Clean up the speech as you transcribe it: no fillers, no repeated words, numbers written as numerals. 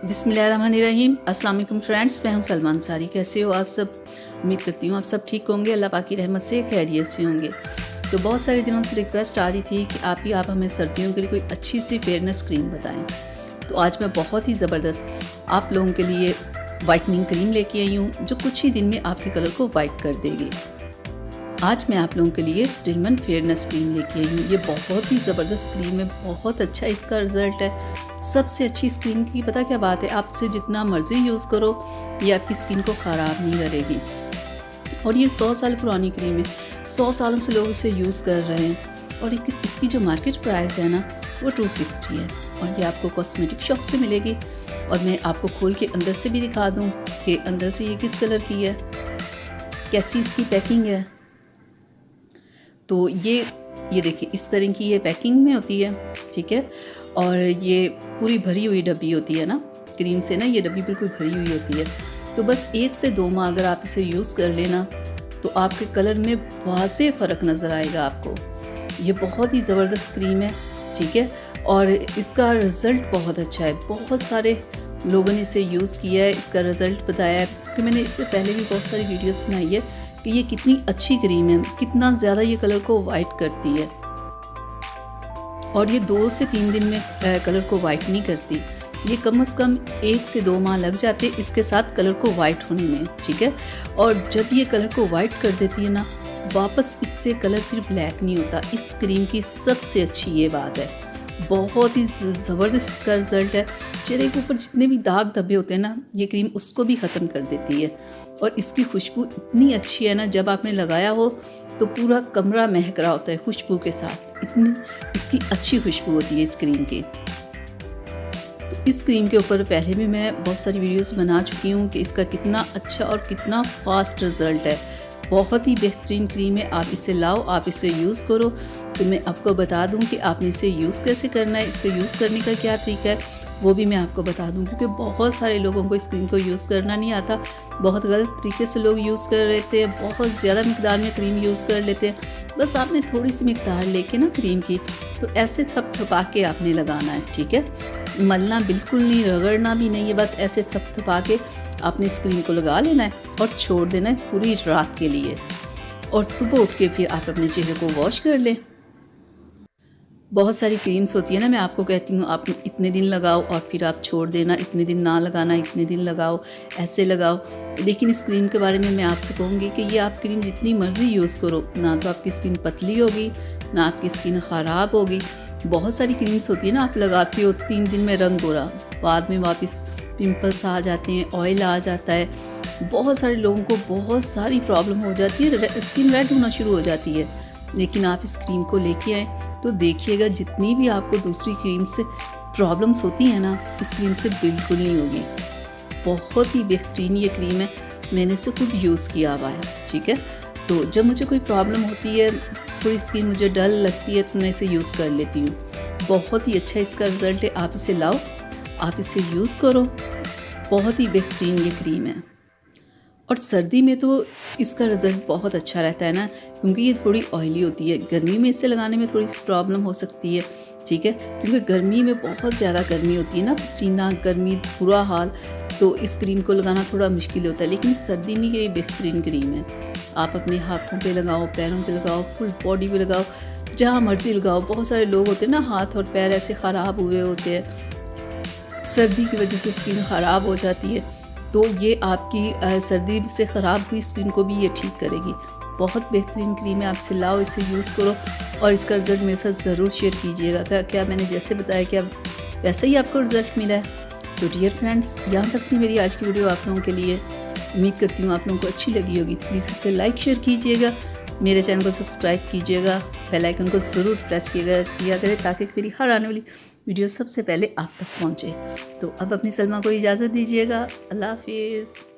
बिस्मिल्लाहिर्रहमानिर्रहीम। अस्सलाम वालेकुम फ्रेंड्स, मैं हूं सलमान सारी। कैसे हो आप सब? उम्मीद करती हूँ आप सब ठीक होंगे, अल्लाह पाक की रहमत से खैरियत से होंगे। तो बहुत सारे दिनों से रिक्वेस्ट आ रही थी कि आप हमें सर्दियों के लिए कोई अच्छी सी फेयरनेस क्रीम बताएं। तो आज मैं बहुत ही ज़बरदस्त आप लोगों के लिए वाइटनिंग क्रीम लेके आई हूँ जो कुछ ही दिन में आपके कलर को वाइट कर देगी। आज मैं आप लोगों के लिए स्टिलमैन फेयरनेस क्रीम लेके आई हूँ। ये बहुत ही ज़बरदस्त क्रीम है, बहुत अच्छा इसका रिज़ल्ट है। सबसे अच्छी इस क्रीम की पता क्या बात है, आपसे जितना मर्ज़ी यूज़ करो ये आपकी स्किन को ख़राब नहीं करेगी। और ये 100 साल पुरानी क्रीम है, 100 सालों से लोग इसे यूज़ कर रहे हैं। और इसकी जो मार्केट प्राइस है ना वो 260 है और ये आपको कॉस्मेटिक शॉप से मिलेगी। और मैं आपको खोल के अंदर से भी दिखा दूँ कि अंदर से ये किस कलर की है, कैसी इसकी पैकिंग है। तो ये देखिए इस तरह की ये पैकिंग में होती है, ठीक है। और ये पूरी भरी हुई डब्बी होती है ना क्रीम से, ना ये डब्बी बिल्कुल भरी हुई होती है। तो बस 1 से 2 माह अगर आप इसे यूज़ कर लेना तो आपके कलर में वाज़े फ़र्क नज़र आएगा आपको। ये बहुत ही ज़बरदस्त क्रीम है, ठीक है। और इसका रिज़ल्ट बहुत अच्छा है, बहुत सारे लोगों ने इसे यूज़ किया है, इसका रिज़ल्ट बताया है। क्योंकि मैंने इससे पहले भी बहुत सारी वीडियोस बनाई है कि ये कितनी अच्छी क्रीम है, कितना ज़्यादा ये कलर को वाइट करती है। और ये 2 से 3 दिन में कलर को वाइट नहीं करती, ये कम से कम 1 से 2 माह लग जाते इसके साथ कलर को वाइट होने में, ठीक है। और जब ये कलर को वाइट कर देती है ना, वापस इससे कलर फिर ब्लैक नहीं होता। इस क्रीम की सबसे अच्छी ये बात है, बहुत ही ज़बरदस्त का रिज़ल्ट है। चेहरे के ऊपर जितने भी दाग धब्बे होते हैं ना, ये क्रीम उसको भी ख़त्म कर देती है। और इसकी खुशबू इतनी अच्छी है ना, जब आपने लगाया हो तो पूरा कमरा महक रहा होता है खुशबू के साथ। इतनी इसकी अच्छी खुशबू होती है इस क्रीम की। तो इस क्रीम के ऊपर पहले भी मैं बहुत सारी वीडियोस बना चुकी हूँ कि इसका कितना अच्छा और कितना फास्ट रिज़ल्ट है। बहुत ही बेहतरीन क्रीम है, आप इसे लाओ, आप इसे यूज़ करो। तो मैं आपको बता दूं कि आपने इसे यूज़ कैसे करना है, इसको यूज़ करने का क्या तरीका है वो भी मैं आपको बता दूं। क्योंकि बहुत सारे लोगों को इस क्रीम को यूज़ करना नहीं आता, बहुत गलत तरीके से लोग यूज़ कर लेते हैं, बहुत ज़्यादा मिकदार में क्रीम यूज़ कर लेते हैं। बस आपने थोड़ी सी मिकदार लेके ना क्रीम की, तो ऐसे थपथपा के आपने लगाना है, ठीक है। मलना बिल्कुल नहीं, रगड़ना भी नहीं है, बस ऐसे थपथपा के आपने इस क्रीम को लगा लेना है और छोड़ देना है पूरी रात के लिए। और सुबह उठ के फिर आप अपने चेहरे को वॉश कर लें। बहुत सारी क्रीम्स होती है ना, मैं आपको कहती हूँ आप इतने दिन लगाओ और फिर आप छोड़ देना, इतने दिन ना लगाना, इतने दिन लगाओ, ऐसे लगाओ। लेकिन इस क्रीम के बारे में मैं आपसे कहूँगी कि ये आप क्रीम जितनी मर्ज़ी यूज़ करो, ना तो आपकी स्किन पतली होगी ना आपकी स्किन ख़राब होगी। बहुत सारी क्रीम्स होती है ना, आप लगाती हो 3 दिन में रंग गोरा, बाद में वापस पिंपल्स आ जाते हैं, ऑयल आ जाता है। बहुत सारे लोगों को बहुत सारी प्रॉब्लम हो जाती है, स्किन रेड होना शुरू हो जाती है। लेकिन आप इस क्रीम को लेके आए तो देखिएगा जितनी भी आपको दूसरी क्रीम से प्रॉब्लम्स होती हैं ना, इस क्रीम से बिल्कुल नहीं होगी। बहुत ही बेहतरीन ये क्रीम है, मैंने इसे खुद यूज़ किया हुआ है, ठीक है। तो जब मुझे कोई प्रॉब्लम होती है, थोड़ी स्किन मुझे डल लगती है, तो मैं इसे यूज़ कर लेती हूँ। बहुत ही अच्छा इसका रिज़ल्ट है, आप इसे लाओ, आप इसे यूज़ करो, बहुत ही बेहतरीन ये क्रीम है। और सर्दी में तो इसका रिज़ल्ट बहुत अच्छा रहता है ना, क्योंकि ये थोड़ी ऑयली होती है। गर्मी में इसे लगाने में थोड़ी सी प्रॉब्लम हो सकती है, ठीक है, क्योंकि गर्मी में बहुत ज़्यादा गर्मी होती है ना, पसीना, गर्मी, बुरा हाल, तो इस क्रीम को लगाना थोड़ा मुश्किल होता है। लेकिन सर्दी में ये बेहतरीन क्रीम है, आप अपने हाथों पे लगाओ, पैरों पे लगाओ, फुल बॉडी पे लगाओ, जहाँ मर्जी लगाओ। बहुत सारे लोग होते हैं ना, हाथ और पैर ऐसे ख़राब हुए होते हैं, सर्दी की वजह से स्किन ख़राब हो जाती है, तो ये आपकी सर्दी से ख़राब हुई स्किन को भी ये ठीक करेगी। बहुत बेहतरीन क्रीम है, आप इसे लाओ, इसे यूज़ करो और इसका रिज़ल्ट मेरे साथ ज़रूर शेयर कीजिएगा। क्या मैंने जैसे बताया क्या वैसे ही आपको रिज़ल्ट मिला है? तो डियर फ्रेंड्स, यहाँ तक थी मेरी आज की वीडियो आप लोगों के लिए। उम्मीद करती हूँ आप लोगों को अच्छी लगी होगी। तो प्लीज़ इसे लाइक शेयर कीजिएगा, मेरे चैनल को सब्सक्राइब कीजिएगा, बेल आइकन को ज़रूर प्रेस किया करें ताकि मेरी हर आने वाली वीडियो सबसे पहले आप तक पहुँचे। तो अब अपनी सलमा को इजाज़त दीजिएगा। अल्लाह हाफिज़।